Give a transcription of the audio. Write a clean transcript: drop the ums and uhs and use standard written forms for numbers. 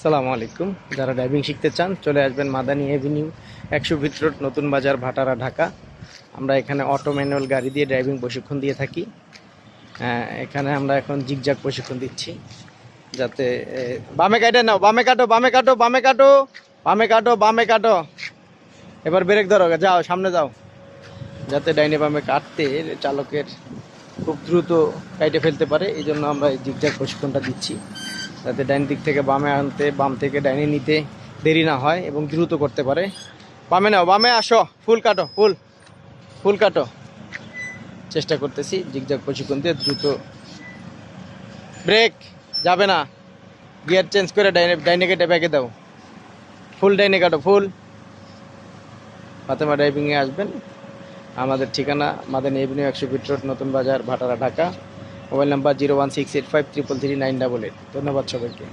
আসসালামু আলাইকুম। যারা ড্রাইভিং শিখতে চান চলে আসবেন মাদানী এভিনিউ 100 ফিট রোড, নতুন বাজার, ভাটারা, ঢাকা। আমরা এখানে অটো ম্যানুয়াল গাড়ি দিয়ে ড্রাইভিং প্রশিক্ষণ দিয়ে থাকি। এখানে আমরা এখন জিগজাগ প্রশিক্ষণ দিচ্ছি, যাতে বামে কাটে নাও, বামে কাটো, বামে কাটো, বামে কাটো, বামে কাটো, বামে কাটো। এবার ব্রেক ধরো, যাও সামনে যাও, যাতে ডাইনে বামে কাটতে চালকের খুব দ্রুত কাইটে ফেলতে পারে। এই জন্য আমরা এই জিগজাগ প্রশিক্ষণটা দিচ্ছি, যাতে ডাইন দিক থেকে বামে আনতে, বাম থেকে ডাইনে নিতে দেরি না হয় এবং দ্রুত করতে পারে। বামে নাও, বামে আসো, ফুল কাটো, ফুল ফুল কাটো। চেষ্টা করতেছি জিগজাগ প্রশিক্ষণ দিয়ে দ্রুত। ব্রেক যাবে না, গিয়ার চেঞ্জ করে ডাইনে কেটে ব্যাকে দাও, ফুল ডাইনে কাটো, ফুল। ফাতেমা ড্রাইভিংয়ে আসবেন। আমাদের ঠিকানা মাদানী এভিনিউ 100 ফিট রোড, নতুন বাজার, ভাটারা, ঢাকা। Mobile number 01685333988। ধন্যবাদ সবাইকে।